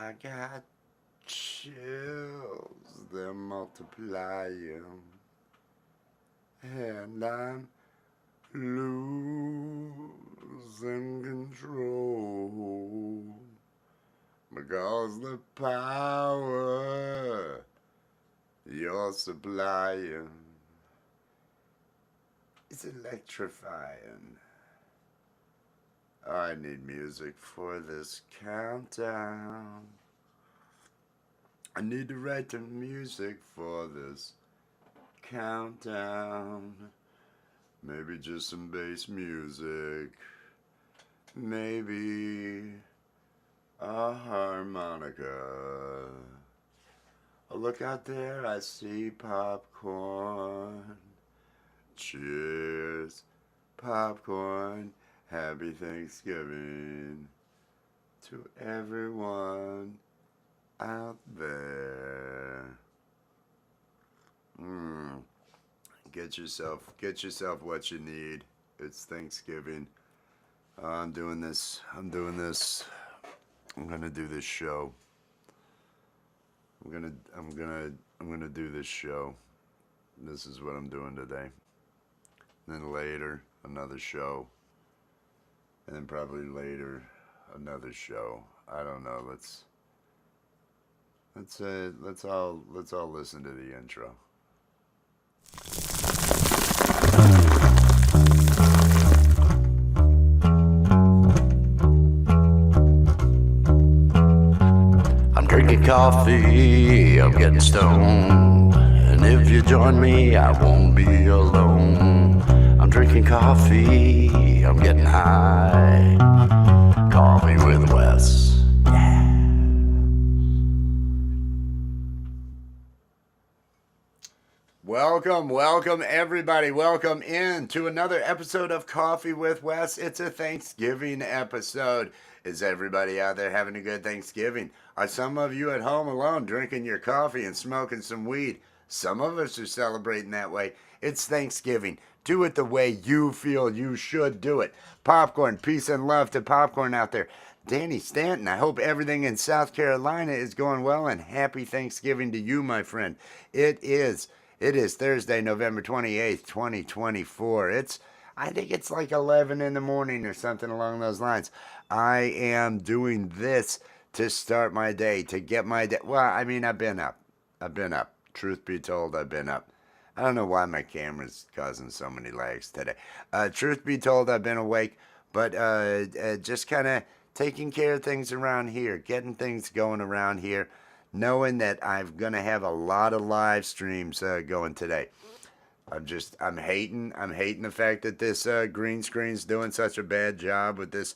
I got chills, they're multiplying, and I'm losing control because the power you're supplying is electrifying. I need music for this countdown. I need to write the music for this countdown. Maybe just some bass music. Maybe a harmonica. Oh, look out there, I see popcorn. Cheers, popcorn. Happy Thanksgiving to everyone out there. Get yourself what you need. It's Thanksgiving. I'm doing this. I'm gonna do this show. I'm gonna do this show. This is what I'm doing today. Then later, another show. And then probably later, another show. I don't know. Let's all listen to the intro. I'm drinking coffee, I'm getting stoned, and if you join me, I won't be alone. I'm drinking coffee, I'm getting high. Coffee with Wes. Yeah. Welcome everybody. Welcome in to another episode of Coffee with Wes. It's a Thanksgiving episode. Is everybody out there having a good Thanksgiving? Are some of you at home alone drinking your coffee and smoking some weed? Some of us are celebrating that way. It's Thanksgiving. Do it the way you feel you should do it. Popcorn, peace and love to popcorn out there. Danny Stanton, I hope everything in South Carolina is going well, and happy Thanksgiving to you, my friend. It is Thursday, November 28th, 2024. I think it's like 11 in the morning or something along those lines. I am doing this to start my day, to get my day. Well, I mean, I've been up. Truth be told, I've been up. I don't know why my camera's causing so many lags today. Truth be told, I've been awake, but just kind of taking care of things around here, getting things going around here, knowing that I'm going to have a lot of live streams going today. I'm hating the fact that this green screen's doing such a bad job with this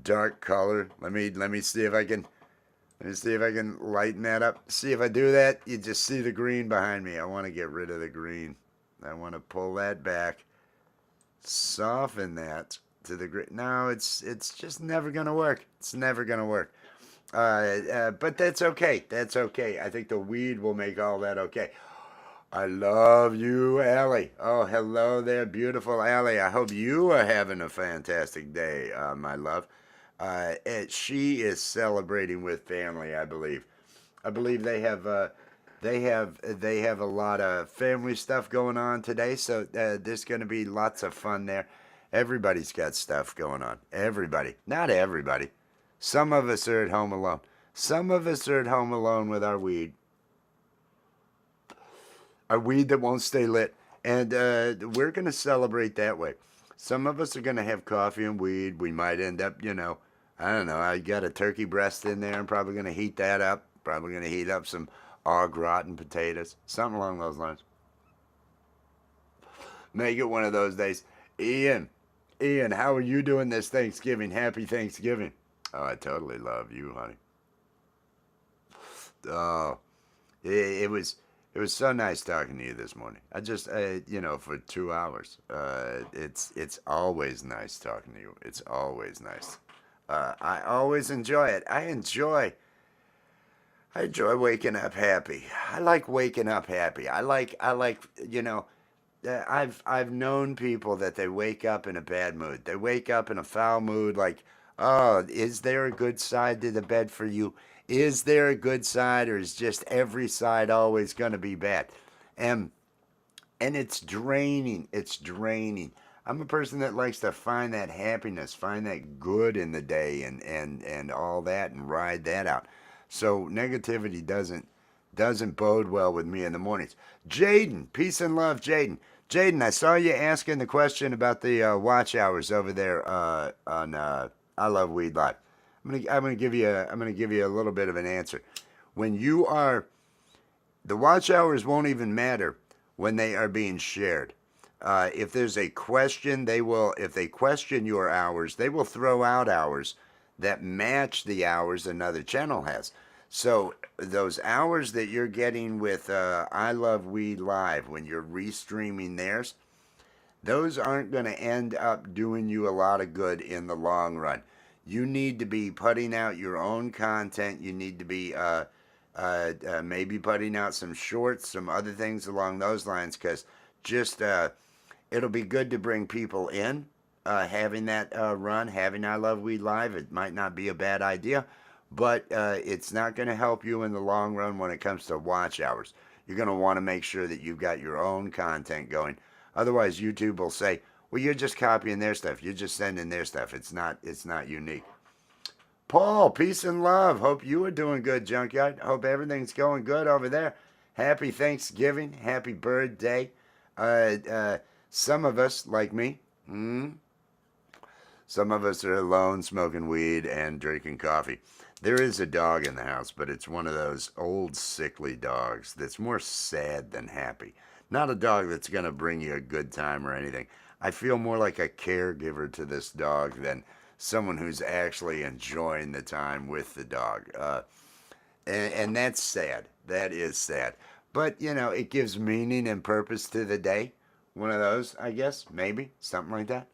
dark color. Let me see if I can lighten that up. See if I do that, you just see the green behind me. I want to get rid of the green. I want to pull that back, soften that to the green. No, it's just never gonna work. It's never gonna work. But that's okay. That's okay. I think the weed will make all that okay. I love you, Allie. Oh, hello there, beautiful Allie. I hope you are having a fantastic day, my love. She is celebrating with family, I believe. I believe they have a lot of family stuff going on today, so there's going to be lots of fun there. Everybody's got stuff going on. Everybody, not everybody. Some of us are at home alone. Some of us are at home alone with our weed that won't stay lit, and we're going to celebrate that way. Some of us are going to have coffee and weed. We might end up, I don't know. I got a turkey breast in there. I'm probably going to heat that up. Probably going to heat up some au gratin potatoes. Something along those lines. Make it one of those days. Ian, how are you doing this Thanksgiving? Happy Thanksgiving. Oh, I totally love you, honey. Oh, it was so nice talking to you this morning. I just, for 2 hours. It's always nice talking to you. It's always nice. I always enjoy it. I enjoy waking up happy. I like waking up happy. I've known people that they wake up in a bad mood. They wake up in a foul mood, like, oh, is there a good side to the bed for you? Is there a good side, or is just every side always going to be bad? And and it's draining. It's draining. I'm a person that likes to find that happiness, find that good in the day, and all that, and ride that out. So negativity doesn't bode well with me in the mornings. Jaden, peace and love, Jaden. Jaden, I saw you asking the question about the watch hours over there on I Love Weed Live. I'm gonna give you a little bit of an answer. When you are The watch hours won't even matter when they are being shared. If there's a question, if they question your hours, they will throw out hours that match the hours another channel has. So those hours that you're getting with I Love Weed Live when you're restreaming theirs, those aren't going to end up doing you a lot of good in the long run. You need to be putting out your own content. You need to be maybe putting out some shorts, some other things along those lines, because just it'll be good to bring people in. Having that run, having I Love Weed Live, it might not be a bad idea, but it's not going to help you in the long run when it comes to watch hours. You're going to want to make sure that you've got your own content going. Otherwise, YouTube will say, "Well, you're just copying their stuff. You're just sending their stuff. It's not unique." Paul, peace and love. Hope you are doing good, Junkyard. Hope everything's going good over there. Happy Thanksgiving. Happy birthday. Uh, uh, some of us, like me, some of us are alone smoking weed and drinking coffee. There is a dog in the house, but it's one of those old sickly dogs that's more sad than happy. Not a dog that's going to bring you a good time or anything. I feel more like a caregiver to this dog than someone who's actually enjoying the time with the dog. And that's sad. That is sad. But, it gives meaning and purpose to the day. One of those, I guess, maybe, something like that.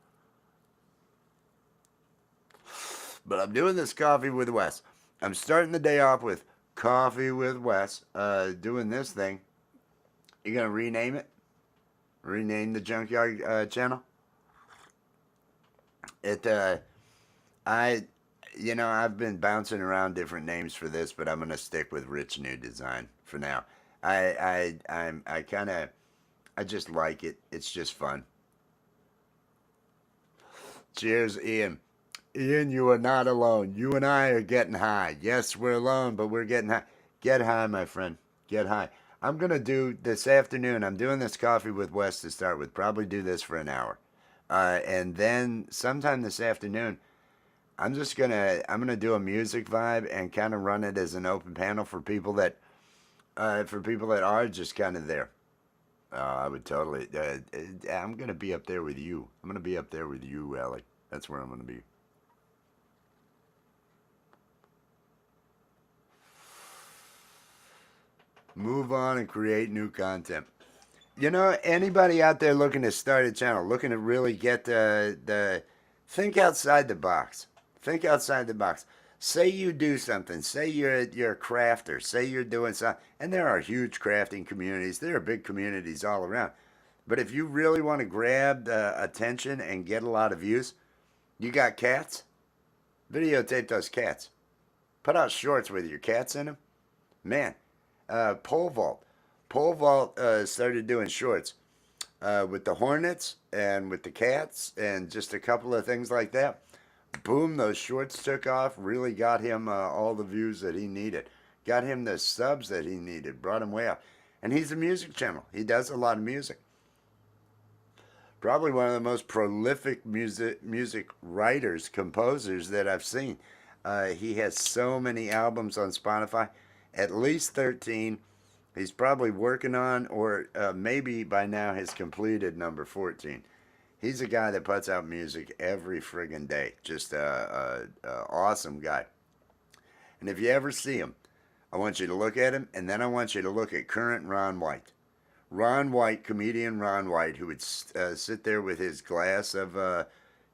But I'm doing this coffee with Wes. I'm starting the day off with coffee with Wes, doing this thing. You gonna rename it? Rename the Junkyard channel? It I I've been bouncing around different names for this, but I'm gonna stick with Rich New Design for now. I kind of I just like it. It's just fun. Cheers, Ian. Ian, you are not alone. You and I are getting high. Yes, we're alone, but we're getting high. Get high, my friend. Get high. I'm going to do this afternoon. I'm doing this coffee with Wes to start with. Probably do this for an hour. And then sometime this afternoon, I'm gonna do a music vibe and kind of run it as an open panel for people that are just kind of there. I would totally. I'm gonna be up there with you. I'm gonna be up there with you, Alec. That's where I'm gonna be. Move on and create new content. Anybody out there looking to start a channel, looking to really get the think outside the box. Think outside the box. Say you do something. Say you're a crafter. Say you're doing something, and there are huge crafting communities. There are big communities all around. But if you really want to grab the attention and get a lot of views, you got cats. Videotape those cats. Put out shorts with your cats in them. Man, pole vault. Pole vault started doing shorts with the hornets and with the cats and just a couple of things like that. Boom, those shorts took off. Really got him all the views that he needed. Got him the subs that he needed. Brought him way up. And he's a music channel. He does a lot of music. Probably one of the most prolific music writers, composers that I've seen. He has so many albums on Spotify, at least 13. He's probably working on, or maybe by now has completed number 14. He's a guy that puts out music every friggin' day. Just a awesome guy. And if you ever see him, I want you to look at him, and then I want you to look at current Ron White. Ron White, comedian Ron White, who would sit there with his glass of,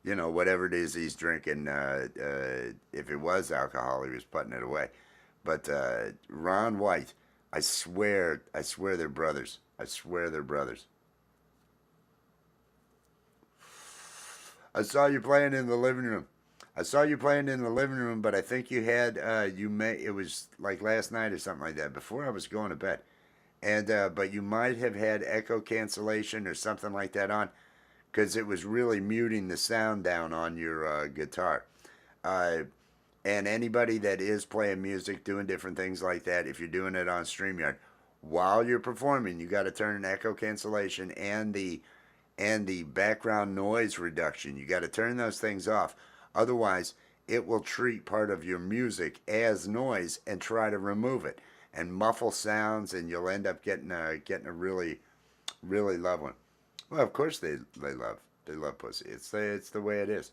whatever it is he's drinking. If it was alcohol, he was putting it away. But Ron White, I swear they're brothers. I swear they're brothers. I saw you playing in the living room. I saw you playing in the living room, but I think you had it was like last night or something like that before I was going to bed, and but you might have had echo cancellation or something like that on because it was really muting the sound down on your guitar. Uh, and anybody that is playing music, doing different things like that, if you're doing it on StreamYard, while you're performing, you got to turn an echo cancellation and the background noise reduction. You got to turn those things off. Otherwise, it will treat part of your music as noise and try to remove it and muffle sounds, and you'll end up getting a really loud one. Well, of course they love pussy. It's the way it is.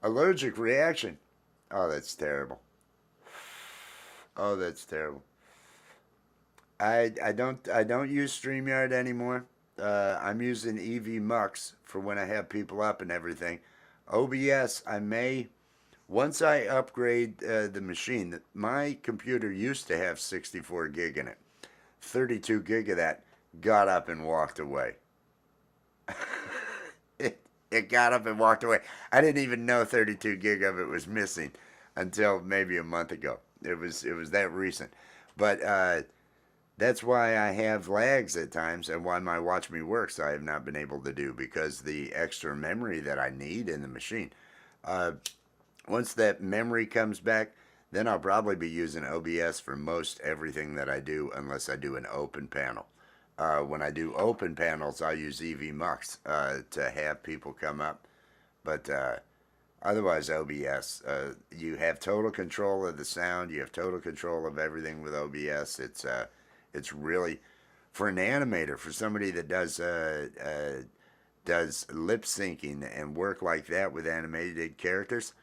Allergic reaction. Oh, that's terrible. Oh, that's terrible. I don't use StreamYard anymore. I'm using EV Mux for when I have people up and everything. OBS, I may once I upgrade the machine. My computer used to have 64 gig in it. 32 gig of that got up and walked away. it got up and walked away. I didn't even know 32 gig of it was missing until maybe a month ago. It was that recent, but that's why I have lags at times, and why my Watch Me Works I have not been able to do because the extra memory that I need in the machine. Uh, Once that memory comes back, then I'll probably be using OBS for most everything that I do, unless I do an open panel. When I do open panels, I use EV Mux to have people come up, but otherwise OBS. You have total control of the sound. You have total control of everything with OBS. It's really for an animator, for somebody that does lip syncing and work like that with animated characters.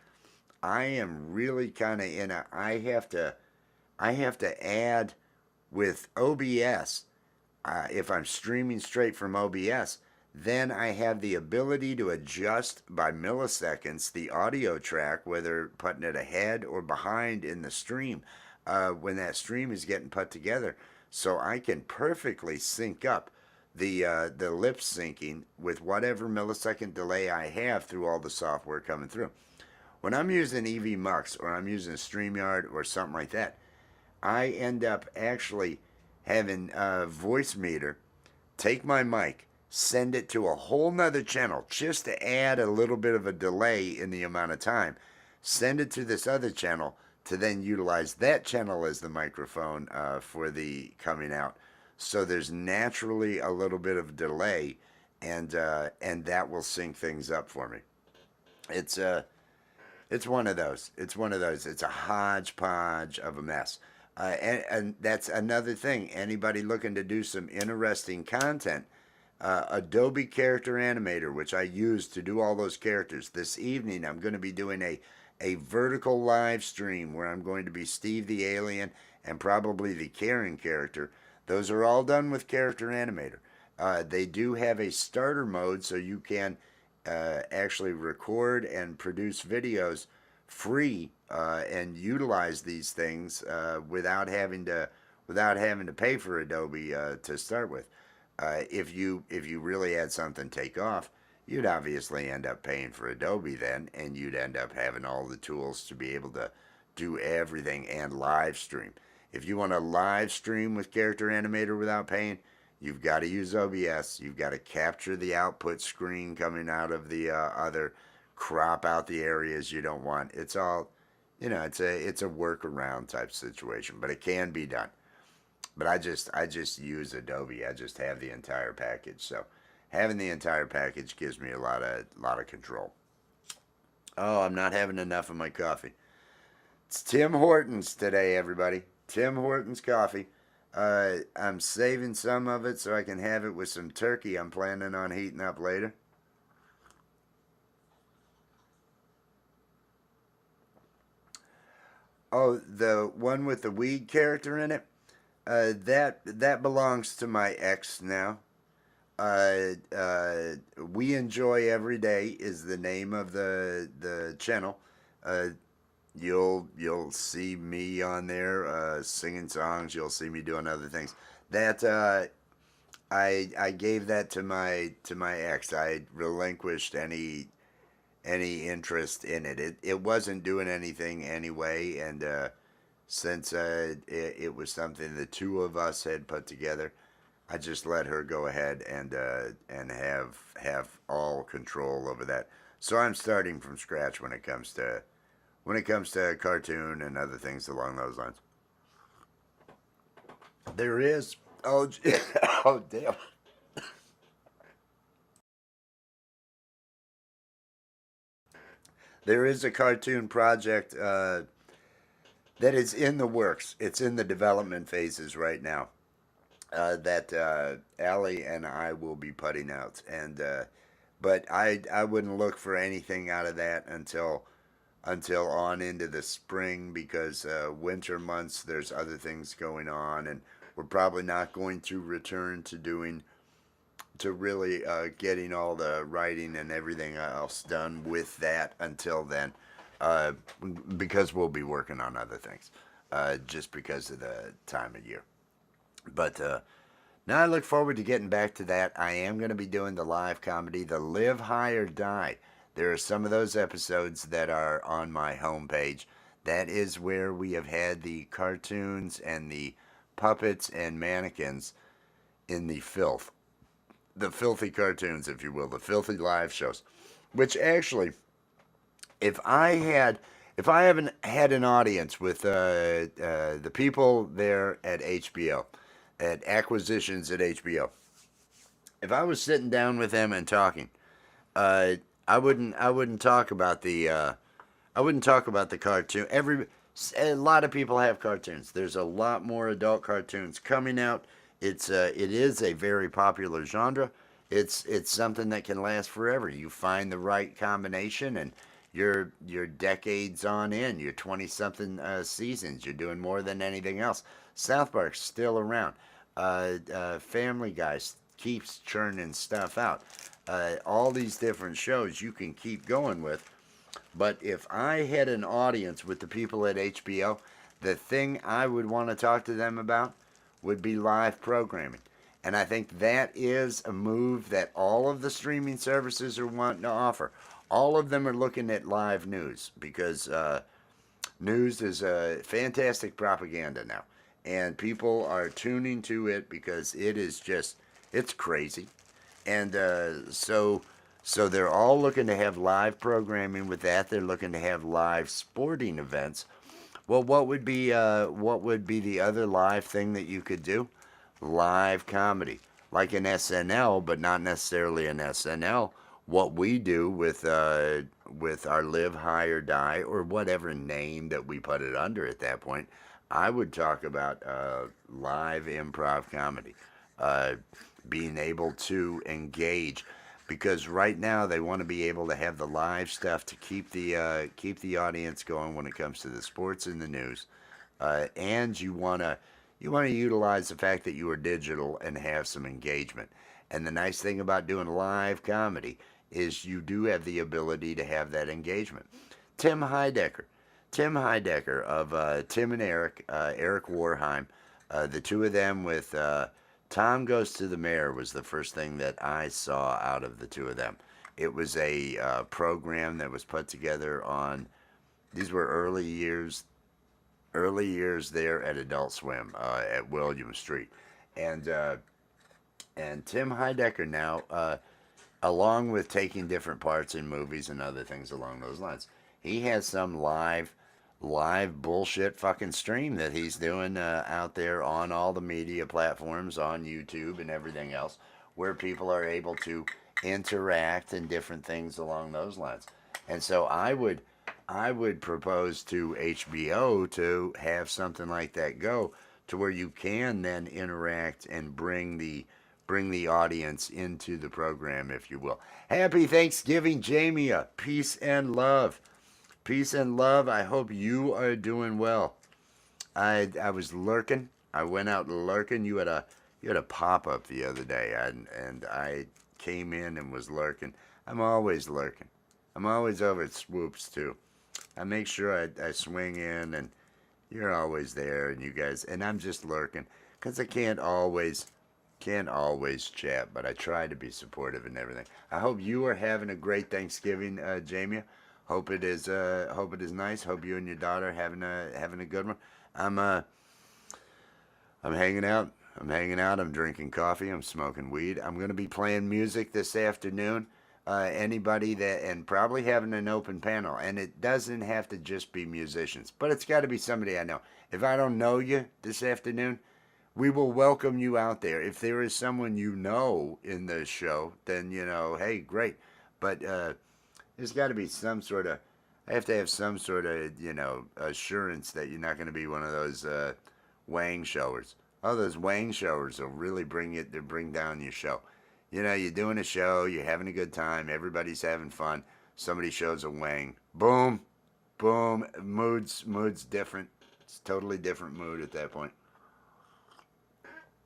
I am really kind of in a. I have to add with OBS. If I'm streaming straight from OBS, then I have the ability to adjust by milliseconds the audio track, whether putting it ahead or behind in the stream, when that stream is getting put together. So I can perfectly sync up the lip syncing with whatever millisecond delay I have through all the software coming through. When I'm using EV Mux or I'm using StreamYard or something like that, I end up actually having a voice meter take my mic, send it to a whole nother channel just to add a little bit of a delay in the amount of time, send it to this other channel to then utilize that channel as the microphone for the coming out. So there's naturally a little bit of delay, and that will sync things up for me. It's it's one of those. It's one of those. It's a hodgepodge of a mess. And that's another thing. Anybody looking to do some interesting content, Adobe Character Animator, which I use to do all those characters. This evening, I'm going to be doing a vertical live stream where I'm going to be Steve the Alien and probably the Karen character. Those are all done with Character Animator. They do have a starter mode, so you can actually record and produce videos free and utilize these things without having to pay for Adobe to start with. If you really had something take off, you'd obviously end up paying for Adobe then, and you'd end up having all the tools to be able to do everything and live stream. If you want to live stream with Character Animator without paying, you've got to use OBS. You've got to capture the output screen coming out of the other, crop out the areas you don't want. It's all, it's a workaround type situation, but it can be done. But I just use Adobe. I just have the entire package. So having the entire package gives me a lot of control. Oh, I'm not having enough of my coffee. It's Tim Hortons today, everybody. Tim Hortons coffee. I'm saving some of it so I can have it with some turkey I'm planning on heating up later. Oh, the one with the weed character in it? That belongs to my ex now. We enjoy every day is the name of the channel. Uh, you'll see me on there singing songs. You'll see me doing other things. That I gave that to my ex. I relinquished any interest in it. It wasn't doing anything anyway, and since it was something the two of us had put together, I just let her go ahead and have all control over that. So I'm starting from scratch when it comes to cartoon and other things along those lines. There is oh oh damn. There is a cartoon project that is in the works. It's in the development phases right now. That Allie and I will be putting out, and but I wouldn't look for anything out of that until on into the spring because winter months there's other things going on, and we're probably not going to return to doing to really getting all the writing and everything else done with that until then, uh, because we'll be working on other things, just because of the time of year. But now I look forward to getting back to that. I am going to be doing the live comedy, the Live High or Die. There are some of those episodes that are on my homepage. That is where we have had the cartoons and the puppets and mannequins in the filthy cartoons, if you will, the filthy live shows. Which actually, if I had, if I haven't had an audience with the people there at HBO, at acquisitions at HBO, if I was sitting down with them and talking, uh, I wouldn't talk about the I wouldn't talk about the cartoon. A lot of people have cartoons. There's a lot more adult cartoons coming out. It is a very popular genre. It's something that can last forever. You find the right combination, and you're decades on in. You're 20 something seasons. You're doing more than anything else. South Park's still around. Family Guy keeps churning stuff out. All these different shows you can keep going with. But if I had an audience with the people at HBO, the thing I would want to talk to them about would be live programming. And I think that is a move that all of the streaming services are wanting to offer. All of them are looking at live news because news is a fantastic propaganda now. And people are tuning to it because it is just, it's crazy. And so they're all looking to have live programming with that. They're looking to have live sporting events. Well, what would be the other live thing that you could do? Live comedy, like an SNL, but not necessarily an SNL. What we do with our Live High or Die or whatever name that we put it under at that point, I would talk about live improv comedy, uh, being able to engage, because right now they want to be able to have the live stuff to keep the audience going when it comes to the sports and the news, and you want to utilize the fact that you are digital and have some engagement. And the nice thing about doing live comedy is you do have the ability to have that engagement. Tim Heidecker, Tim Heidecker of Tim and Eric, Eric Warheim, the two of them with Tom Goes to the Mayor was the first thing that I saw out of the two of them. It was a program that was put together on, these were early years there at Adult Swim at William Street, and uh, and Tim Heidecker now, along with taking different parts in movies and other things along those lines, he has some live bullshit fucking stream that he's doing out there on all the media platforms, on YouTube and everything else, where people are able to interact and different things along those lines. And so I would propose to HBO to have something like that go to where you can then interact and bring the audience into the program, if you will. Happy Thanksgiving, Jamia. Peace and love. Peace and love. I hope you are doing well. I was lurking. I went out lurking. You had a pop up the other day, and I came in and was lurking. I'm always lurking. I'm always over at Swoops too. I make sure I swing in, and you're always there, and you guys, and I'm just lurking because I can't always. Can't always chat, but I try to be supportive and everything. I hope you are having a great Thanksgiving, Jamie. Hope it is. Hope it is nice. Hope you and your daughter are having a good one. I'm uh I'm hanging out. I'm hanging out. I'm drinking coffee. I'm smoking weed. I'm gonna be playing music this afternoon. Anybody that and probably having an open panel, and it doesn't have to just be musicians, but it's got to be somebody I know. If I don't know you this afternoon, we will welcome you out there. If there is someone you know in the show, then hey, great. But there's got to be some sort of. I have to have some sort of assurance that you're not going to be one of those wang showers. Oh, those wang showers will really bring down your show. You're doing a show, you're having a good time, everybody's having fun. Somebody shows a wang, boom, boom. Mood's different. It's a totally different mood at that point.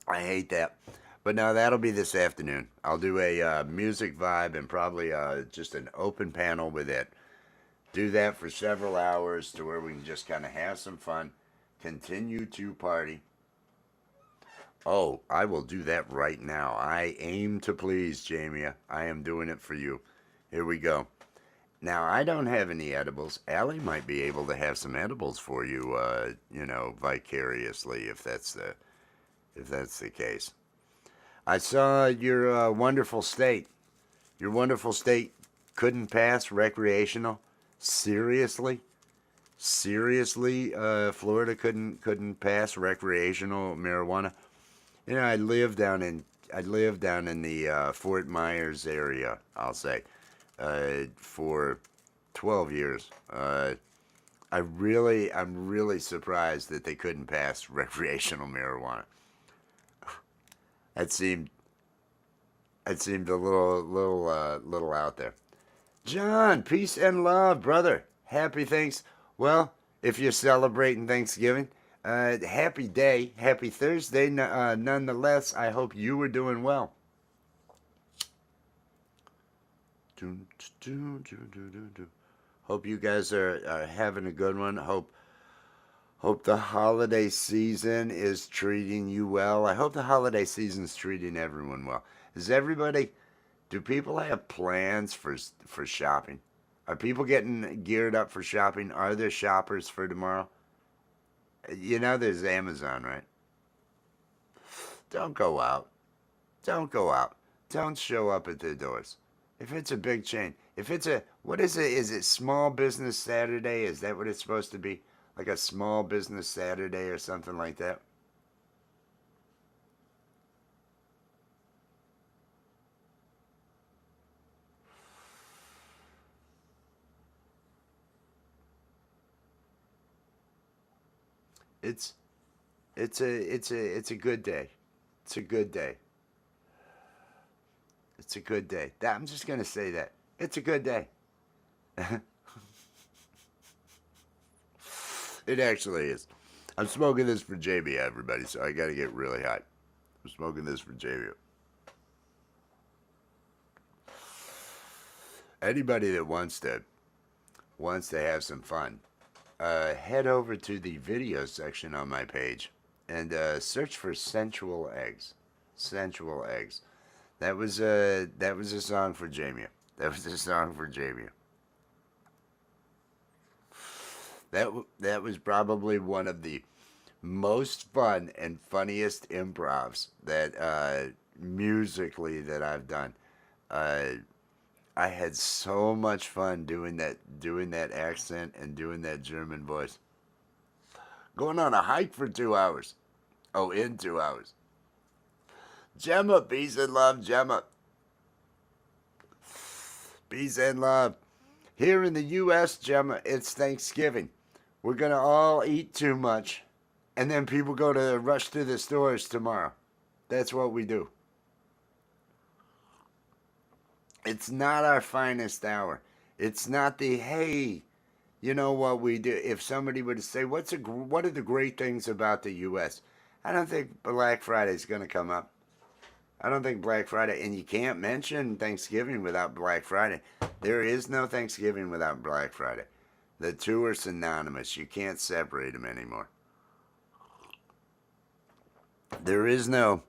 I hate that. But no, that'll be this afternoon. I'll do a music vibe and probably just an open panel with it. Do that for several hours to where we can just kind of have some fun, continue to party. Oh, I will do that right now. I aim to please, Jamie. I am doing it for you. Here we go. Now, I don't have any edibles. Allie might be able to have some edibles for you, vicariously, if that's the case. I saw your wonderful state. Your wonderful state couldn't pass recreational. Seriously, seriously, Florida couldn't pass recreational marijuana. I live down in the Fort Myers area. I'll say for 12 years. I'm really surprised that they couldn't pass recreational marijuana. It seemed a little out there. John, peace and love, brother. Happy thanks. Well, if you're celebrating Thanksgiving, happy day, happy Thursday. Nonetheless, I hope you were doing well. Hope you guys are having a good one. Hope the holiday season is treating you well. I hope the holiday season's treating everyone well. Do people have plans for shopping? Are people getting geared up for shopping? Are there shoppers for tomorrow? There's Amazon, right? Don't go out. Don't go out. Don't show up at their doors. If it's a big chain, what is it? Is it Small Business Saturday? Is that what it's supposed to be? Like a Small Business Saturday or something like that? It's it's a good day. It's a good day. It's a good day. I'm just gonna say that. It's a good day. It actually is. I'm smoking this for JB, everybody, so I gotta get really hot. I'm smoking this for JB. Anybody that wants to have some fun, head over to the video section on my page and search for sensual eggs. Sensual eggs. That was a song for Jamie. That was a song for Jamie. That was probably one of the most fun and funniest improvs that musically that I've done. Uh, I had so much fun doing that accent and doing that German voice. Going on a hike for 2 hours. Oh, in 2 hours. Gemma, peace and love, Gemma. Peace and love. Here in the U.S., Gemma, it's Thanksgiving. We're gonna all eat too much, and then people go to rush to the stores tomorrow. That's what we do. It's not our finest hour. It's not the hey. You know what we do? If somebody were to say, what are the great things about the U.S.? I don't think Black Friday's going to come up. I don't think Black Friday, and you can't mention Thanksgiving without Black Friday. There is no Thanksgiving without Black Friday. The two are synonymous. You can't separate them anymore. There is no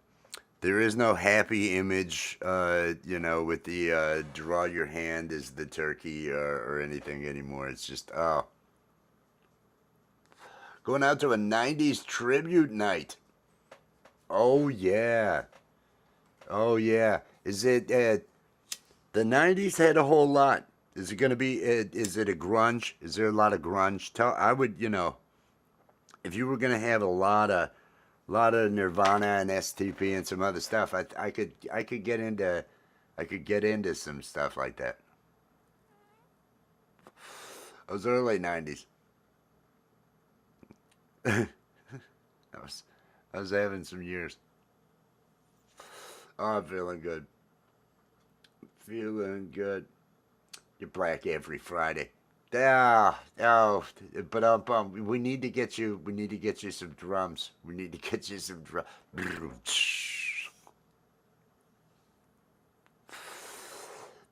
There is no happy image, with the draw your hand as the turkey or anything anymore. It's just, oh. Going out to a 90s tribute night. Oh, yeah. Oh, yeah. Is it, the 90s had a whole lot. Is it going to be, is it a grunge? Is there a lot of grunge? I would, if you were going to have a lot of Nirvana and STP and some other stuff, I could get into some stuff like that. Those early 90s. I was I was having some years. Oh, I'm feeling good. Feeling good. You're black every Friday. Yeah, oh, but we need to get you. We need to get you some drums. We need to get you some drums.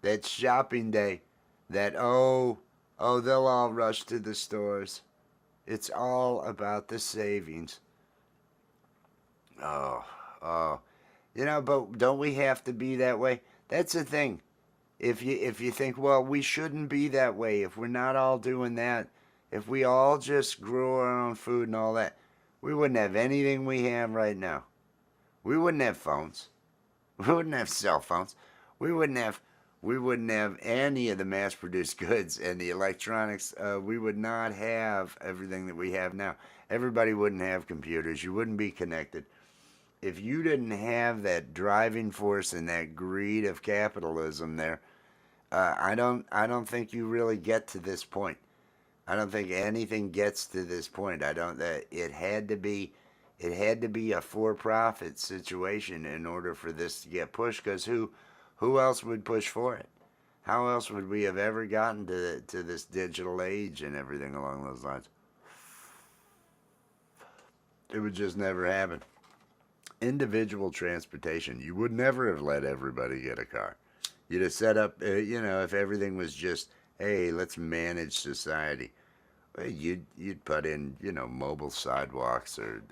That shopping day. That they'll all rush to the stores. It's all about the savings. Oh, oh, but don't we have to be that way? That's the thing. If you think, well, we shouldn't be that way, if we're not all doing that, if we all just grow our own food and all that, we wouldn't have anything we have right now. We wouldn't have phones. We wouldn't have cell phones. We wouldn't have we wouldn't have any of the mass-produced goods and the electronics. We would not have everything that we have now. Everybody wouldn't have computers. You wouldn't be connected. If you didn't have that driving force and that greed of capitalism there, I don't think you really get to this point. I don't think anything gets to this point. I don't that it had to be a for-profit situation in order for this to get pushed, because who else would push for it? How else would we have ever gotten to this digital age and everything along those lines? It would just never happen. Individual transportation. You would never have let everybody get a car. You'd have set up, if everything was just, hey, let's manage society. Well, you'd put in, mobile sidewalks or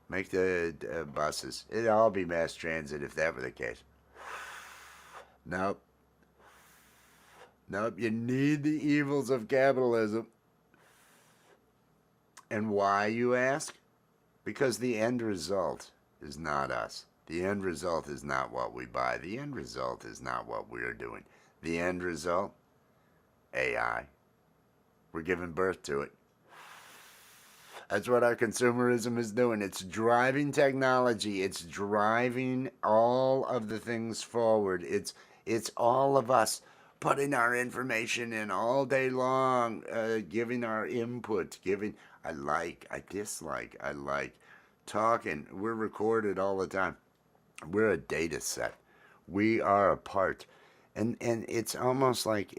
make the buses. It'd all be mass transit if that were the case. Nope. Nope. You need the evils of capitalism. And why, you ask? Because the end result is not us. The end result is not what we buy. The end result is not what we're doing. The end result? AI. We're giving birth to it. That's what our consumerism is doing. It's driving technology. It's driving all of the things forward. It's all of us putting our information in all day long, giving our input, giving I like, I dislike, I like, talking. We're recorded all the time. We're a data set. We are a part. And it's almost like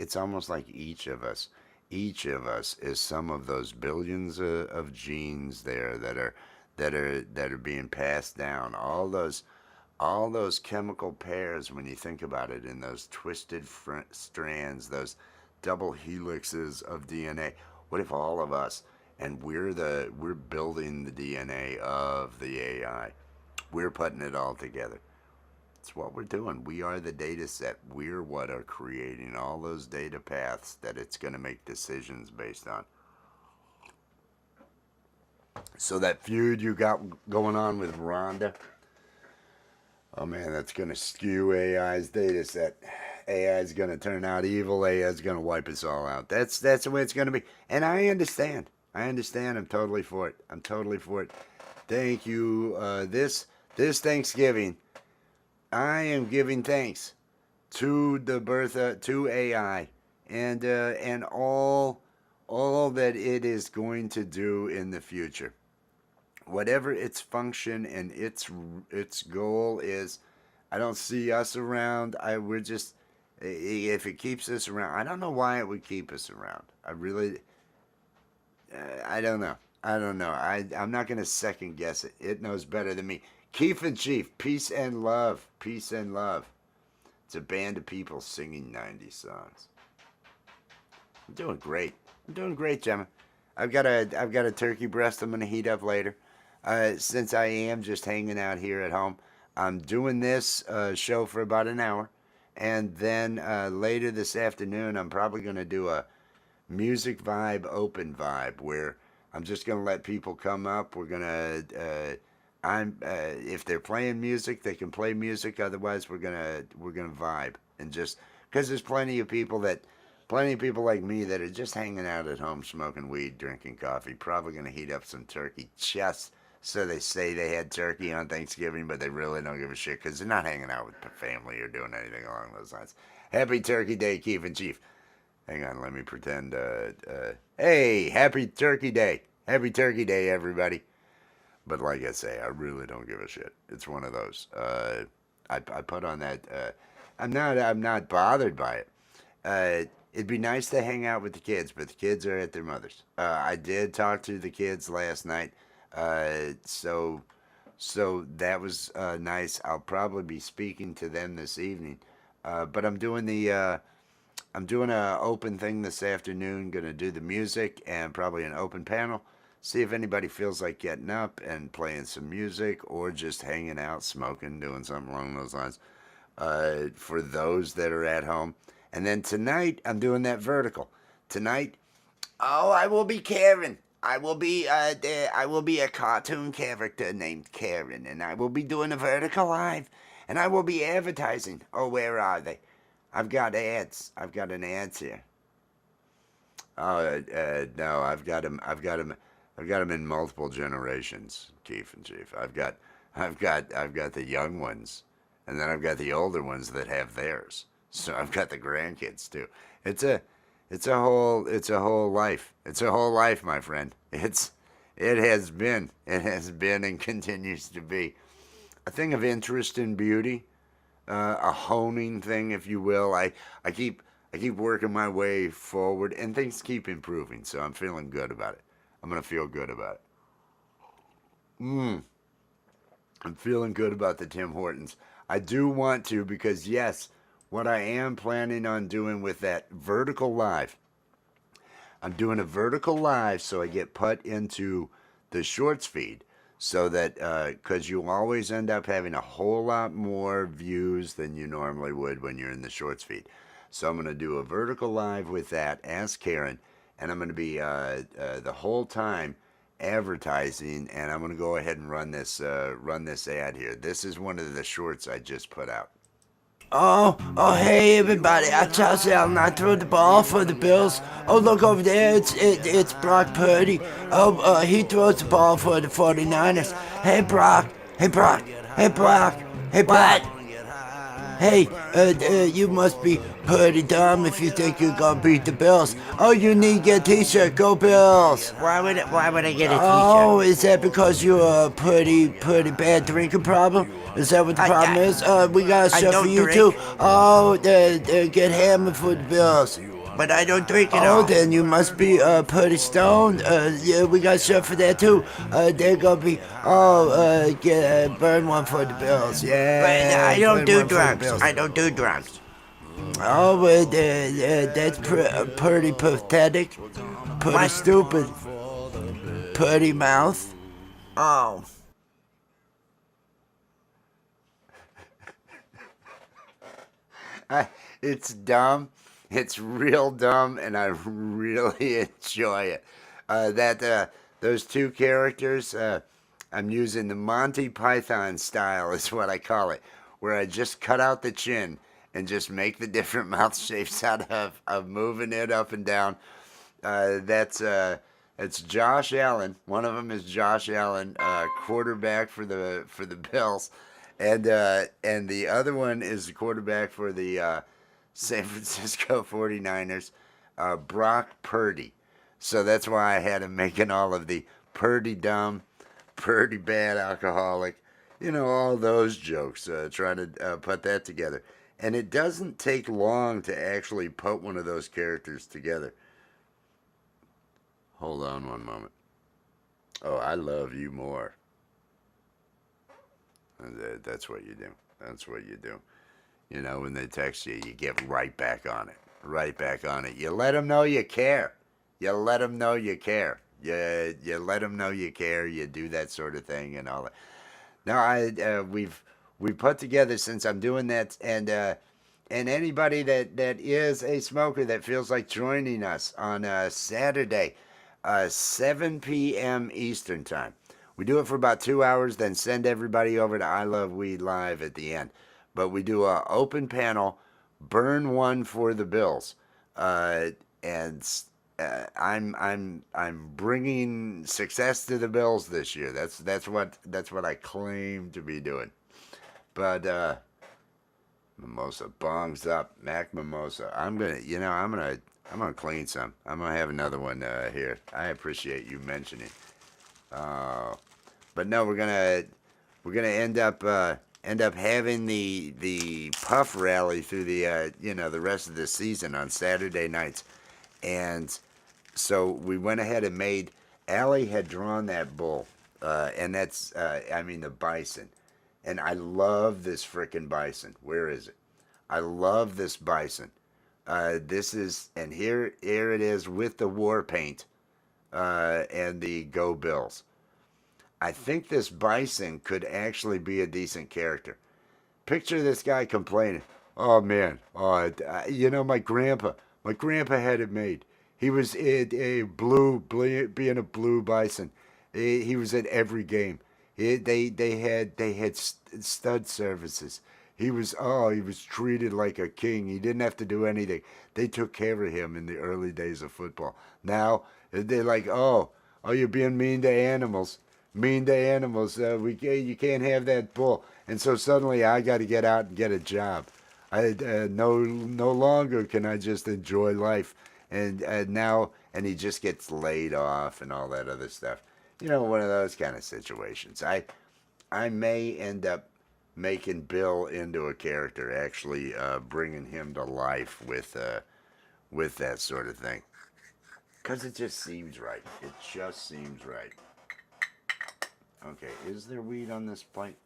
each of us is some of those billions of genes there that are being passed down. All those chemical pairs, when you think about it, in those twisted strands, those double helixes of DNA. What if all of us, and we're building the DNA of the AI. We're putting it all together. It's what we're doing. We are the data set. We're what are creating all those data paths that it's going to make decisions based on. So that feud you got going on with Rhonda, oh man, that's going to skew AI's data set. AI is going to turn out evil. AI is going to wipe us all out. That's the way it's going to be. And I understand. I'm totally for it. I'm totally for it. Thank you. This Thanksgiving, I am giving thanks to the birth to AI and all that it is going to do in the future. Whatever its function and its goal is, I don't see us around. We're just, if it keeps us around, I don't know why it would keep us around. I don't know. I don't know. I'm not going to second guess it. It knows better than me. Keith and Chief, peace and love. Peace and love. It's a band of people singing 90s songs. I'm doing great. I'm doing great, Gemma. I've got a turkey breast I'm going to heat up later. Since I am just hanging out here at home, I'm doing this show for about an hour, and then later this afternoon, I'm probably going to do a music vibe, open vibe, where I'm just going to let people come up. We're going to, if they're playing music, they can play music. Otherwise, we're gonna vibe and just because there's plenty of people like me that are just hanging out at home, smoking weed, drinking coffee. Probably going to heat up some turkey just so they say they had turkey on Thanksgiving, but they really don't give a shit because they're not hanging out with family or doing anything along those lines. Happy Turkey Day, Keith and Chief. Hang on, let me pretend. Hey, happy Turkey Day. Happy Turkey Day, everybody. But like I say, I really don't give a shit. It's one of those. I put on that. I'm not bothered by it. It'd be nice to hang out with the kids, but the kids are at their mother's. I did talk to the kids last night, so that was nice. I'll probably be speaking to them this evening, but I'm doing a open thing this afternoon. Gonna do the music and probably an open panel. See if anybody feels like getting up and playing some music or just hanging out, smoking, doing something along those lines. For those that are at home. And then tonight, I'm doing that vertical. Tonight, oh, I will be Karen. I will be a cartoon character named Karen, and I will be doing a vertical live, and I will be advertising. Oh, where are they? I've got ads. I've got an ads here. Oh, no, I've got them in multiple generations, Keith and Chief. I've got the young ones, and then I've got the older ones that have theirs. So I've got the grandkids too. It's a, it's a whole life. It's a whole life, my friend. It has been, and continues to be a thing of interest and beauty, a honing thing, if you will. I keep I keep working my way forward, and things keep improving. So I'm feeling good about it. I'm gonna feel good about it. Mm, I'm feeling good about the Tim Hortons. I do want to because yes, what I am planning on doing with that vertical live, I'm doing a vertical live so I get put into the shorts feed so that because you always end up having a whole lot more views than you normally would when you're in the shorts feed. So I'm going to do a vertical live with that as Karen, and I'm going to be the whole time advertising, and I'm going to go ahead and run this ad here. This is one of the shorts I just put out. Hey everybody! I Josh Allen. I threw the ball for the Bills. Oh, look over there! It's Brock Purdy. He throws the ball for the 49ers. Hey Brock! Hey Brock! Hey Brock! Hey Brock! Hey, you must be pretty dumb if you think you're gonna beat the Bills. Oh, you need to get a t-shirt. Go Bills! Why would I get a Oh, t-shirt? is that because you're a pretty bad drinking problem? Is that what the I, problem I, is? We got I stuff for don't you too. drink, Oh, get hammered for the Bills. but I don't drink at Oh, all. then you must be pretty stoned. Yeah, we got stuff for that too. They're gonna be get burn one for the Bills. But Yeah, I don't burn do one for the drugs. Bills. I don't do drugs. Oh, that's pretty pathetic, pretty What? stupid, pretty mouth. Oh, It's dumb. It's real dumb, and I really enjoy it. That those two characters, I'm using the Monty Python style, is what I call it, where I just cut out the chin and just make the different mouth shapes out of moving it up and down. That's Josh Allen. One of them is Josh Allen, quarterback for the Bills, and the other one is the quarterback for the San Francisco 49ers, Brock Purdy. So that's why I had him making all of the Purdy dumb, Purdy bad alcoholic, all those jokes, trying to put that together. And it doesn't take long to actually put one of those characters together. Hold on one moment. Oh, I love you more. That's what you do. That's what you do. When they text you, you get right back on it. Right back on it. You let them know you care. You let them know you care. You let them know you care. You do that sort of thing and all that. Now, we put together, since I'm doing that, and anybody that is a smoker that feels like joining us on Saturday, 7 p.m. Eastern time. We do it for about 2 hours, then send everybody over to I Love Weed Live at the end. But we do a open panel, burn one for the Bills, and I'm bringing success to the Bills this year. That's what I claim to be doing. But mimosa bongs up, Mac mimosa. I'm gonna clean some. I'm gonna have another one here. I appreciate you mentioning. Uh, but no, we're gonna end up having the puff rally through the rest of the season on Saturday nights, and so we went ahead and made. Allie had drawn that bull, and that's the bison, and I love this frickin' bison. Where is it? I love this bison. This is, and here it is with the war paint and the Go Bills. I think this bison could actually be a decent character. Picture this guy complaining. Oh man, my grandpa had it made. He was a being a blue bison. He was at every game. They had stud services. He was treated like a king. He didn't have to do anything. They took care of him in the early days of football. Now they're like, oh, you're being mean to animals. Mean to animals. You can't have that bull. And so suddenly I got to get out and get a job. No longer can I just enjoy life. And now, and he just gets laid off and all that other stuff. One of those kind of situations. I may end up making Bill into a character, actually bringing him to life with that sort of thing. Because it just seems right. It just seems right. Okay, is there weed on this plate?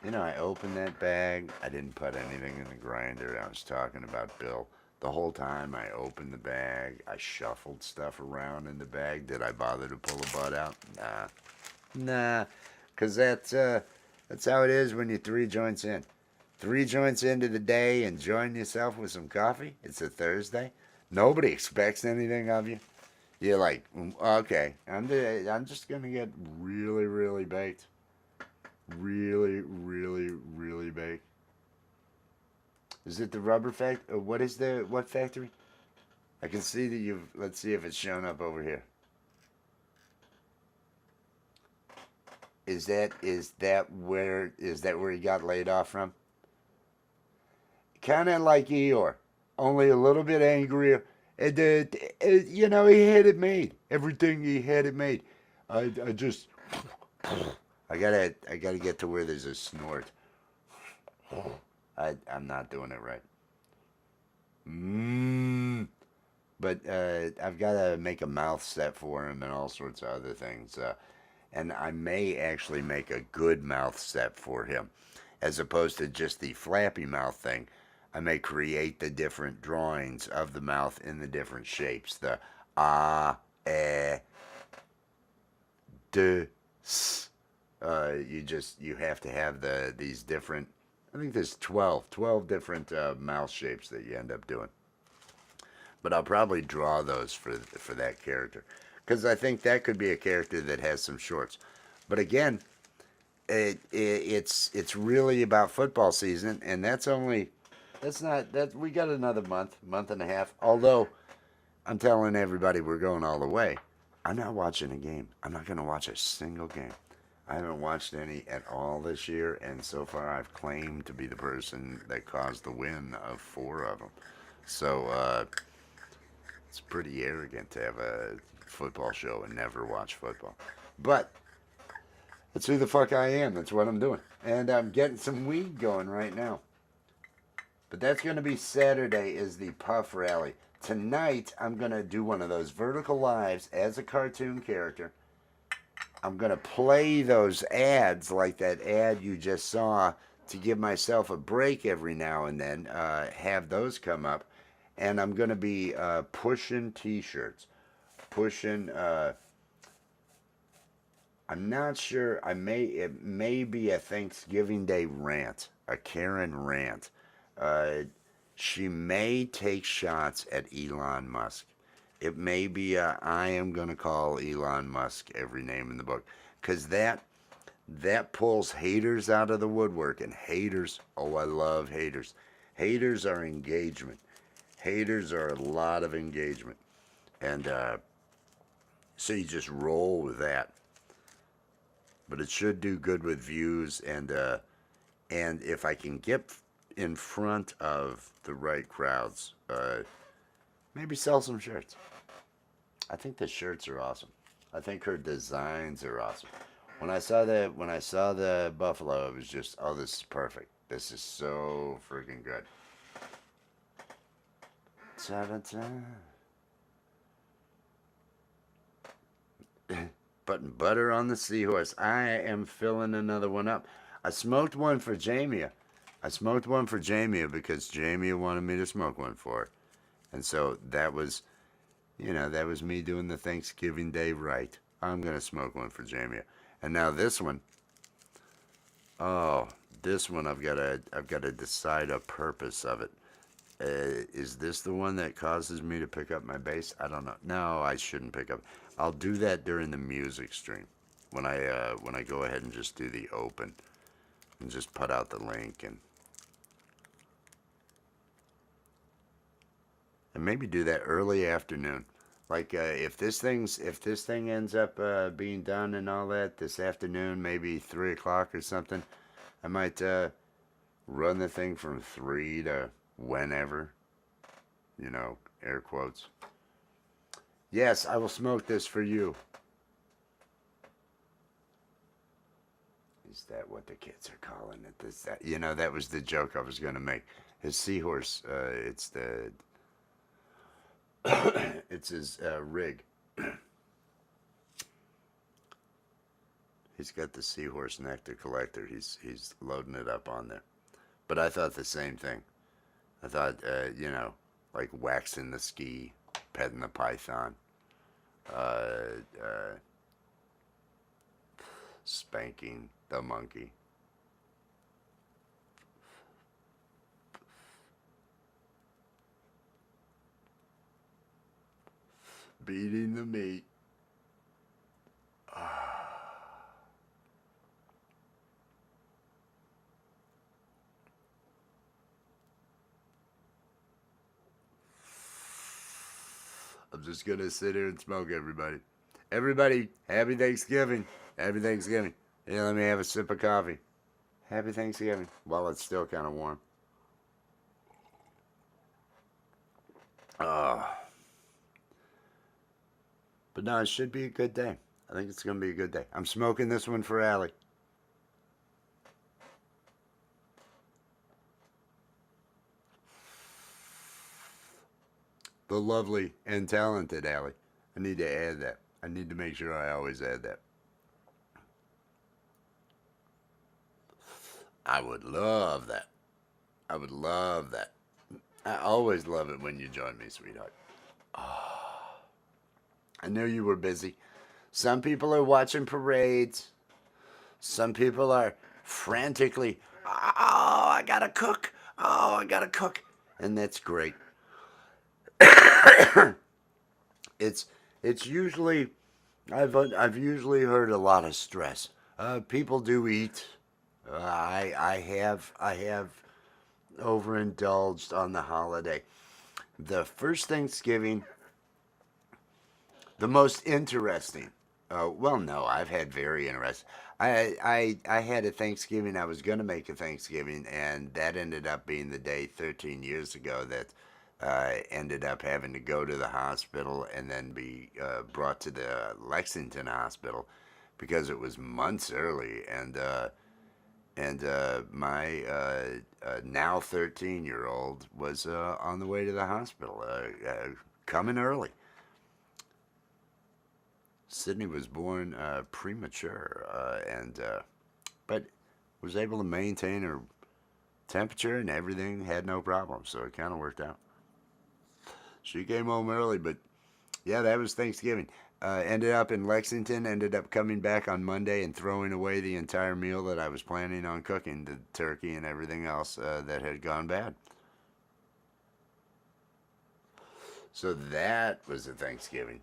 I opened that bag. I didn't put anything in the grinder. I was talking about Bill. The whole time I opened the bag, I shuffled stuff around in the bag. Did I bother to pull a bud out? Nah. Because that's how it is when you're 3 joints in. 3 joints into the day, enjoying yourself with some coffee. It's a Thursday. Nobody expects anything of you. You're like, okay, I'm just going to get really, really baked. Really, really, really baked. Is it the rubber factory? What factory? I can see that let's see if it's shown up over here. Is that where he got laid off from? Kind of like Eeyore, only a little bit angrier. And he had it made. Everything he had it made. I just I gotta get to where there's a snort. I'm not doing it right. But I've got to make a mouth set for him and all sorts of other things. And I may actually make a good mouth set for him, as opposed to just the flappy mouth thing. I may create the different drawings of the mouth in the different shapes. The eh, d, s. You have to have these different. I think there's 12 different mouth shapes that you end up doing. But I'll probably draw those for that character, because I think that could be a character that has some shorts. But again, it's really about football season, and that's not that we got another month and a half. Although I'm telling everybody we're going all the way. I'm not watching a game. I'm not going to watch a single game. I haven't watched any at all this year, and so far I've claimed to be the person that caused the win of 4 of them. So it's pretty arrogant to have a football show and never watch football. But that's who the fuck I am. That's what I'm doing. And I'm getting some weed going right now. But that's going to be Saturday is the Puff Rally. Tonight, I'm going to do one of those vertical lives as a cartoon character. I'm going to play those ads like that ad you just saw to give myself a break every now and then. Have those come up. And I'm going to be pushing t-shirts. I'm not sure. It may be a Thanksgiving Day rant, a Karen rant. Uh, she may take shots at Elon Musk. It may be a I am gonna call Elon Musk every name in the book, because that pulls haters out of the woodwork, and haters. Oh, I love haters. Haters are engagement. Haters are a lot of engagement, and so you just roll with that. But it should do good with views, and if I can get in front of the right crowds, maybe sell some shirts. I think the shirts are awesome. I think her designs are awesome. When I saw the buffalo, it was just, oh, this is perfect. This is so freaking good. Ta-da-ta. Putting butter on the seahorse. I am filling another one up. I smoked one for Jamia. Because Jamia wanted me to smoke one for her. And so that was, that was me doing the Thanksgiving Day right. I'm going to smoke one for Jamia. And now this one. Oh, this one I've got to decide a purpose of it. Is this the one that causes me to pick up my bass? I don't know. No, I shouldn't pick up. I'll do that during the music stream when I go ahead and just do the open and just put out the link and maybe do that early afternoon. Like if this thing ends up being done and all that this afternoon, maybe 3 o'clock or something, I might run the thing from 3 to whenever, air quotes. Yes, I will smoke this for you. Is that what the kids are calling it? That was the joke I was going to make. His seahorse, it's his rig. He's got the seahorse nectar collector. He's loading it up on there. But I thought the same thing. I thought, like waxing the ski, petting the python, spanking the monkey. Beating the meat. I'm just going to sit here and smoke, everybody. Everybody, happy Thanksgiving. Happy Thanksgiving. Yeah, let me have a sip of coffee. Happy Thanksgiving. While it's still kind of warm. But no, it should be a good day. I think it's going to be a good day. I'm smoking this one for Allie. The lovely and talented Allie. I need to add that. I need to make sure I always add that. I would love that. I would love that. I always love it when you join me, sweetheart. Oh, I knew you were busy. Some people are watching parades. Some people are frantically, oh, I gotta cook. Oh, I gotta cook. And that's great. It's usually, I've usually heard a lot of stress. People do eat. I have overindulged on the holiday. The first Thanksgiving, the most interesting. Well, no, I've had very interesting. I had a Thanksgiving. I was going to make a Thanksgiving, and that ended up being the day 13 years ago that ended up having to go to the hospital and then be brought to the Lexington hospital because it was months early, and my now 13-year-old was on the way to the hospital, coming early. Sydney was born premature, but was able to maintain her temperature and everything, had no problem, so it kind of worked out. She came home early, but yeah, that was Thanksgiving. Ended up in Lexington, ended up coming back on Monday and throwing away the entire meal that I was planning on cooking, the turkey and everything else that had gone bad. So that was a Thanksgiving.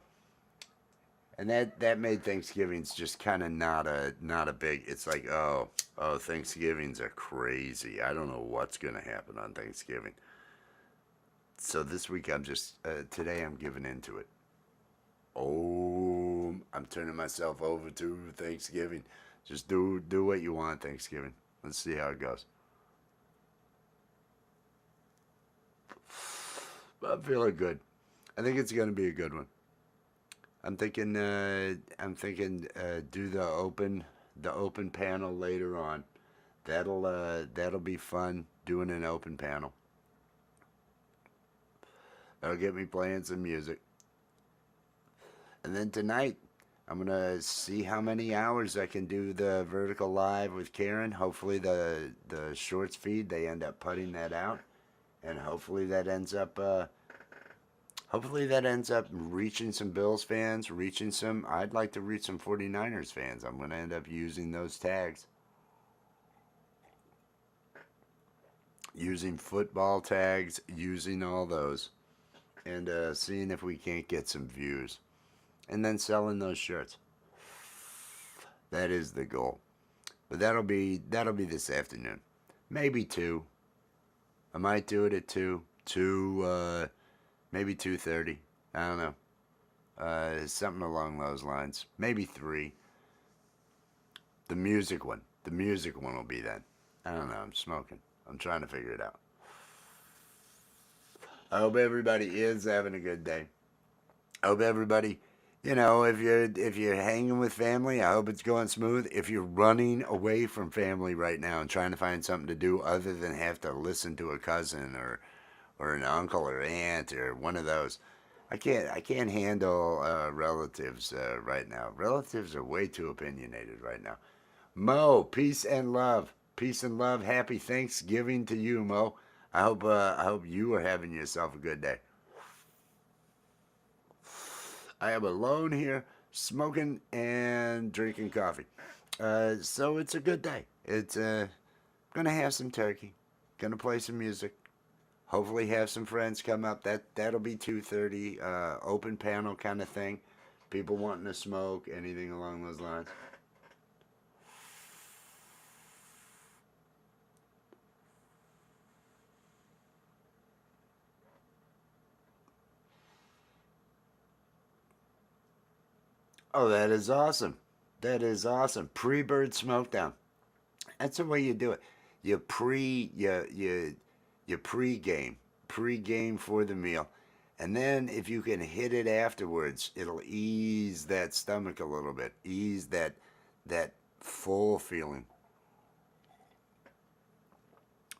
And that made Thanksgivings just kind of not a big. It's like Thanksgivings are crazy. I don't know what's gonna happen on Thanksgiving. So this week I'm just today I'm giving into it. Oh, I'm turning myself over to Thanksgiving. Just do what you want Thanksgiving. Let's see how it goes. I'm feeling good. I think it's gonna be a good one. I'm thinking do the open panel later on. That'll be fun doing an open panel. That'll get me playing some music. And then tonight I'm gonna see how many hours I can do the vertical live with Karen. Hopefully the shorts feed they end up putting that out, and hopefully that ends up reaching some Bills fans, reaching some. I'd like to reach some 49ers fans. I'm gonna end up using those tags, using football tags, using all those, and seeing if we can't get some views, and then selling those shirts. That is the goal. But that'll be this afternoon. Maybe 2. I might do it at 2. 2 maybe 2:30. I don't know. Something along those lines. Maybe 3. The music one. The music one will be then. I don't know. I'm smoking. I'm trying to figure it out. I hope everybody is having a good day. I hope everybody, if you're hanging with family, I hope it's going smooth. If you're running away from family right now and trying to find something to do other than have to listen to a cousin or an uncle or aunt or one of those, I can't handle relatives right now. Relatives are way too opinionated right now. Mo, peace and love. Peace and love. Happy Thanksgiving to you, Mo. I hope you are having yourself a good day. I am alone here, smoking and drinking coffee. So it's a good day. It's gonna have some turkey, gonna play some music. Hopefully, have some friends come up. That'll be 2:30. Open panel kind of thing. People wanting to smoke, anything along those lines. Oh, that is awesome. That is awesome. Pre-bird smoke down. That's the way you do it. You pre-game for the meal, and then if you can hit it afterwards, it'll ease that stomach a little bit, ease that full feeling.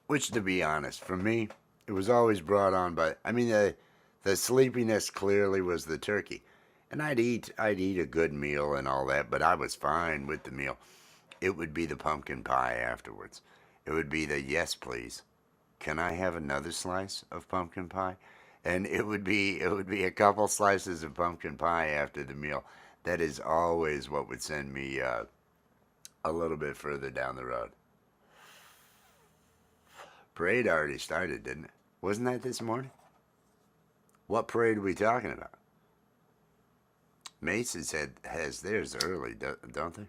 Which, to be honest, for me, it was always brought on by. I mean, the sleepiness clearly was the turkey, and I'd eat a good meal and all that, but I was fine with the meal. It would be the pumpkin pie afterwards. It would be the yes, please. Can I have another slice of pumpkin pie? And it would be a couple slices of pumpkin pie after the meal. That is always what would send me a little bit further down the road. Parade already started, didn't it? Wasn't that this morning? What parade are we talking about? Macy's has theirs early, don't they?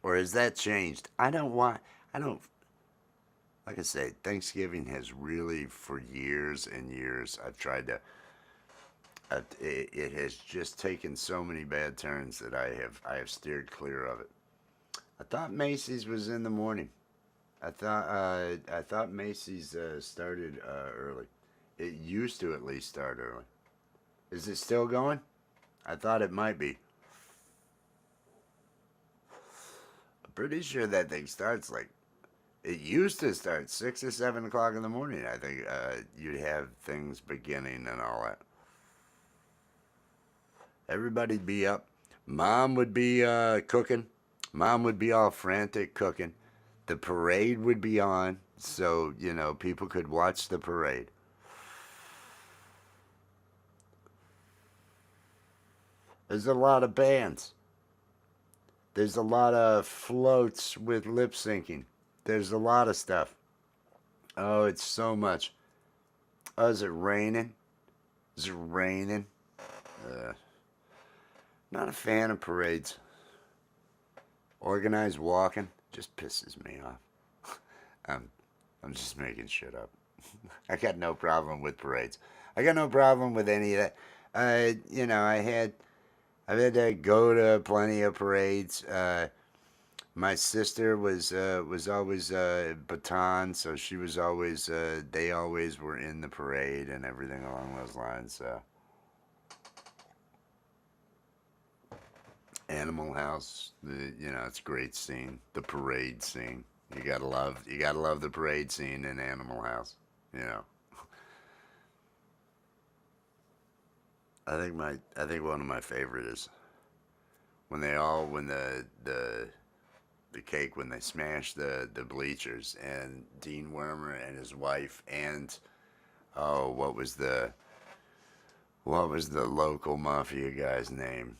Or has that changed? I don't, like I say, Thanksgiving has really, for years and years, I've tried to, it has just taken so many bad turns that I have steered clear of it. I thought Macy's was in the morning. I thought Macy's started early. It used to at least start early. Is it still going? I thought it might be. I'm pretty sure that thing starts like. It used to start 6 or 7 o'clock in the morning. I think you'd have things beginning and all that. Everybody'd be up. Mom would be cooking. Mom would be all frantic cooking. The parade would be on, so people could watch the parade. There's a lot of bands. There's a lot of floats with lip syncing. There's a lot of stuff. Oh, it's so much. Oh, is it raining? Is it raining? Uh, Not a fan of parades. Organized walking just pisses me off. I'm, I'm just making shit up. I got no problem with parades. I got no problem with any of that. I've had to go to plenty of parades. My sister was always baton, so she was always they always were in the parade and everything along those lines. Animal House, it's a great scene. The parade scene, you gotta love the parade scene in Animal House. You know, I think one of my favorite is when the cake when they smash the bleachers and Dean Wormer and his wife and oh what was the local mafia guy's name?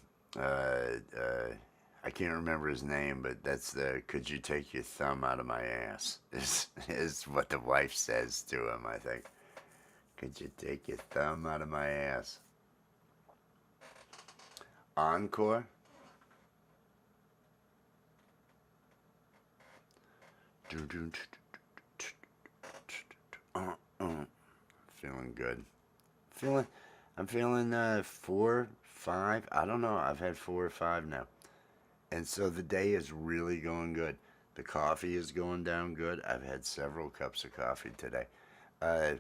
I can't remember his name, but that's the "Could you take your thumb out of my ass?" is what the wife says to him. I think. Could you take your thumb out of my ass? Encore. Feeling good. Feeling. I'm feeling 4, 5. I don't know. I've had 4 or 5 now. And so the day is really going good. The coffee is going down good. I've had several cups of coffee today. Uh,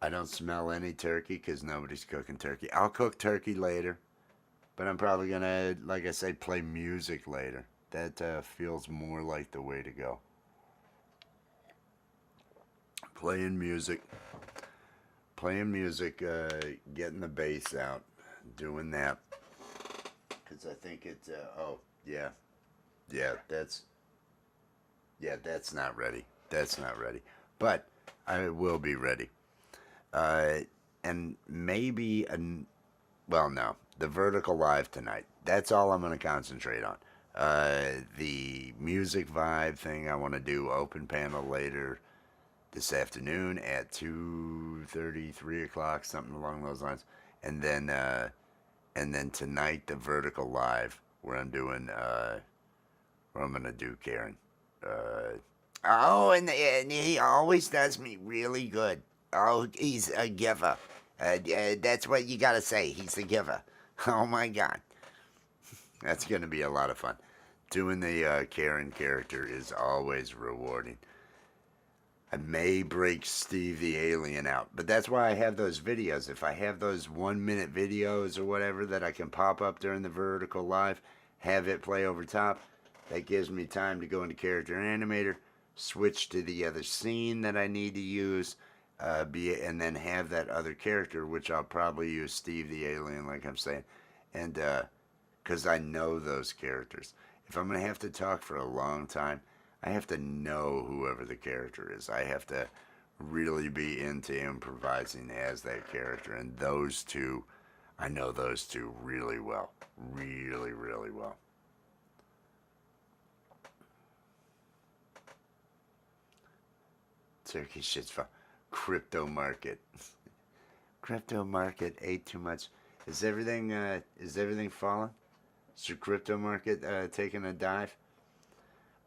I don't smell any turkey because nobody's cooking turkey. I'll cook turkey later, but I'm probably going to, like I said, play music later. That feels more like the way to go. Playing music. Getting the bass out, doing that. Because I think it's, yeah, that's not ready. That's not ready. But I will be ready. And maybe, well, no, the vertical live tonight. That's all I'm going to concentrate on. The music vibe thing I want to do open panel later this afternoon at 2:30, 3 o'clock, something along those lines. And then tonight the vertical live where I'm gonna do Karen. And he always does me really good. Oh, he's a giver. That's what you gotta say. He's a giver. Oh my God, that's gonna be a lot of fun. Doing the Karen character is always rewarding. I may break Steve the Alien out, but that's why I have those videos. If I have those 1 minute videos or whatever that I can pop up during the vertical live, have it play over top, that gives me time to go into Character Animator, switch to the other scene that I need to use, and then have that other character, which I'll probably use Steve the Alien, like I'm saying, and because I know those characters. If I'm gonna have to talk for a long time, I have to know whoever the character is. I have to really be into improvising as that character. And those two, I know those two really well. Really, really well. Turkey shit's fun. Crypto market. Crypto market ate too much. Is everything falling? Is your crypto market taking a dive?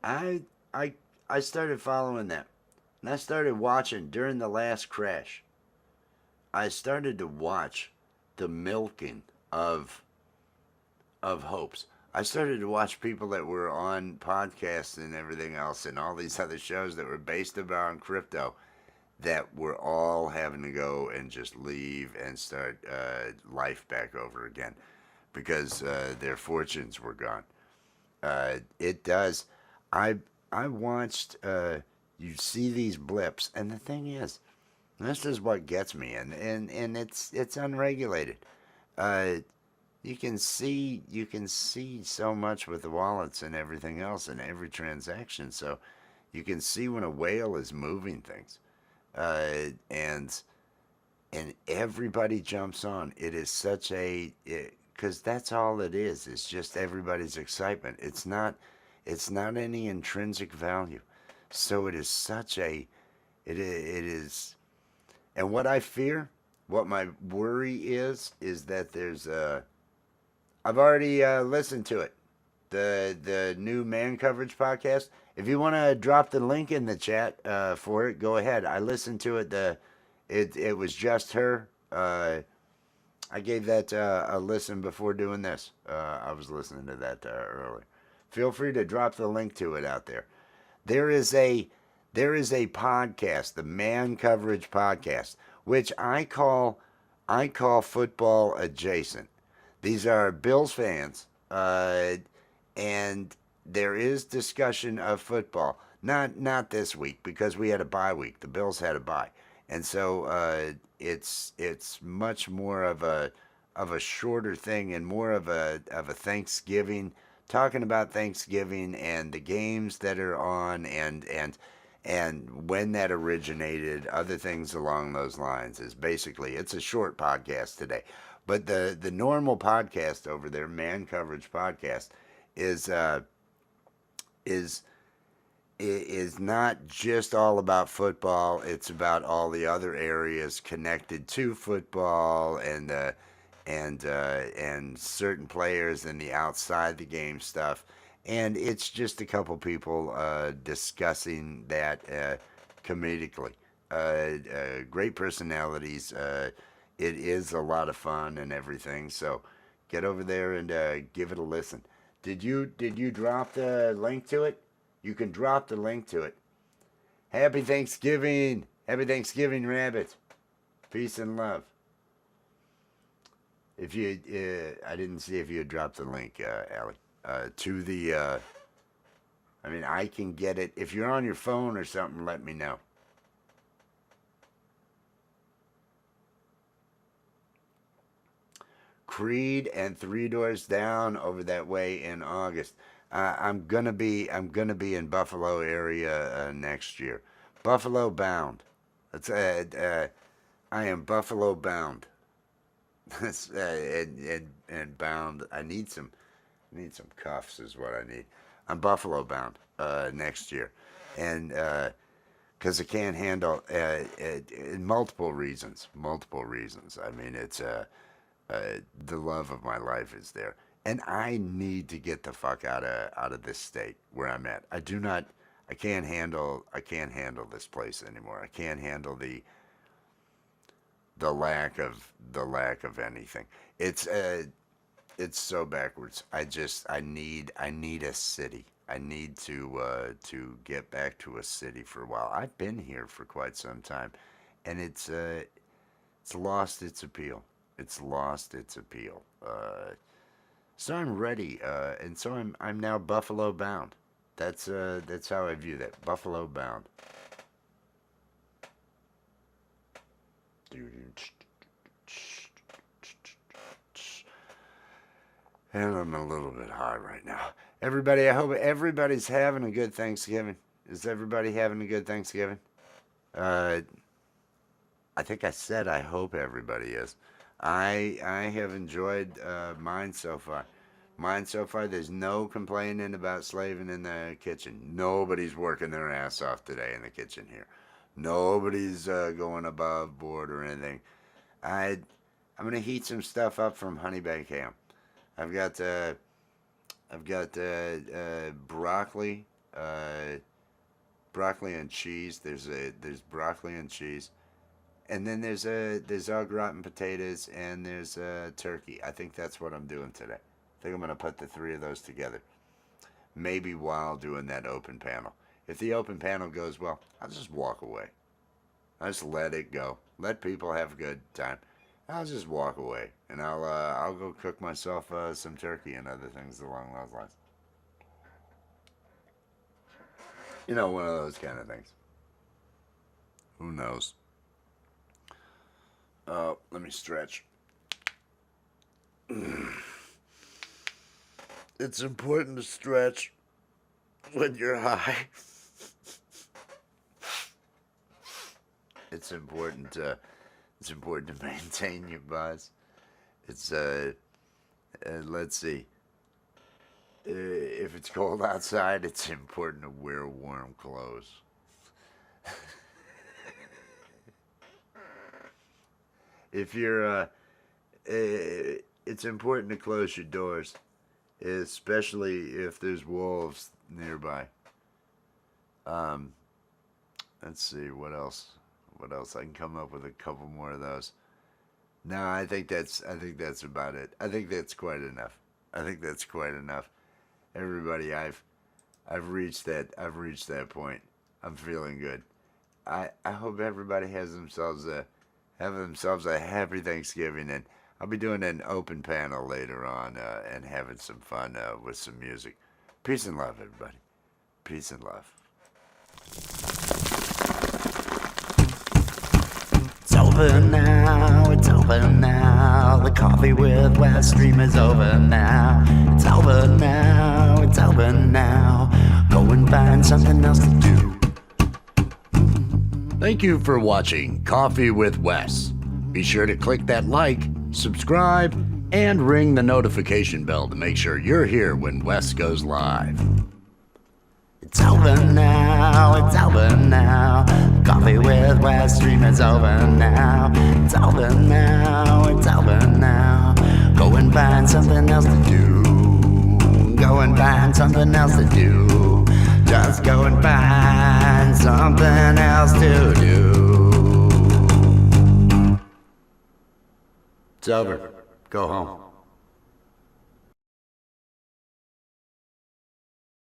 I I I started following that. And I started watching during the last crash. I started to watch the milking of hopes. I started to watch people that were on podcasts and everything else and all these other shows that were based around crypto that were all having to go and just leave and start life back over again because their fortunes were gone. It does. I I watched. You see these blips, and the thing is, this is what gets me, and it's unregulated. Uh, you can see so much with the wallets and everything else and every transaction. So you can see when a whale is moving things, and everybody jumps on. It is such a because that's all it is. It's just everybody's excitement. It's not any intrinsic value. So it is such a, it is, and what I fear, what my worry is that there's a, I've already listened to it, the new man coverage podcast. If you want to drop the link in the chat for it, go ahead. I listened to it. It was just her. I gave that a listen before doing this. I was listening to that earlier. Feel free to drop the link to it out there. There is a podcast, the Man Coverage Podcast, which I call football adjacent. These are Bills fans, and there is discussion of football. Not this week because we had a bye week. The Bills had a bye, and so it's much more of a shorter thing and more of a Thanksgiving, talking about Thanksgiving and the games that are on and when that originated, other things along those lines. Is basically, it's a short podcast today. But the normal podcast over there, Man Coverage Podcast, is is is not just all about football. It's about all the other areas connected to football and certain players and the outside the game stuff. And it's just a couple people discussing that comedically. Great personalities. It is a lot of fun and everything. So get over there and give it a listen. Did you drop the link to it? You can drop the link to it. Happy Thanksgiving. Happy Thanksgiving, Rabbit. Peace and love. If you, I didn't see if you had dropped the link, Allie, to the. I mean, I can get it. If you're on your phone or something, let me know. Creed and Three Doors Down over that way in August. I'm gonna be in Buffalo area next year. Buffalo bound. It's I am Buffalo bound. And bound. I need some cuffs is what I need. I'm Buffalo bound next year, and because I can't handle multiple reasons. Multiple reasons. I mean, it's the love of my life is there, and I need to get the fuck out of this state where I'm at. I can't handle this place anymore. I can't handle the lack of anything. It's so backwards. I need a city. I need to get back to a city for a while. I've been here for quite some time, and it's lost its appeal. It's lost its appeal. So I'm ready, and so I'm now Buffalo bound. That's how I view that. Buffalo bound. And I'm a little bit high right now. Everybody, I hope everybody's having a good Thanksgiving. Is everybody having a good Thanksgiving? I think I said I hope everybody is. I have enjoyed mine so far. Mine so far, there's no complaining about slaving in the kitchen. Nobody's working their ass off today in the kitchen here. Nobody's going above board or anything. I'm gonna heat some stuff up from honey baked ham. I've got broccoli, broccoli and cheese. There's broccoli and cheese. And then there's au gratin potatoes and there's turkey. I think that's what I'm doing today. I think I'm gonna put the three of those together. Maybe while doing that open panel. If the open panel goes well, I'll just walk away. I'll just let it go. Let people have a good time. I'll just walk away and I'll go cook myself some turkey and other things along those lines. You know, one of those kind of things. Who knows? Let me stretch. It's important to stretch when you're high. It's important to maintain your buzz. It's Let's see. If it's cold outside, it's important to wear warm clothes. If you're, it's important to close your doors, especially if there's wolves nearby. Let's see what else. What else? I can come up with a couple more of those. No, I think that's about it. I think that's quite enough. I think that's quite enough. Everybody, I've reached that point. I'm feeling good. I hope everybody has themselves a happy Thanksgiving, and I'll be doing an open panel later on and having some fun with some music. Peace and love, everybody. Peace and love. It's over now, it's over now. The Coffee with Wes stream is over now. It's over now, it's over now. Go and find something else to do. Thank you for watching Coffee with Wes. Be sure to click that like, subscribe, and ring the notification bell to make sure you're here when Wes goes live. It's over now, it's over now. Coffee with Wes stream is over now. It's over now, it's over now. Go and find something else to do. Go and find something else to do. Just go and find something else to do. It's over. Go home.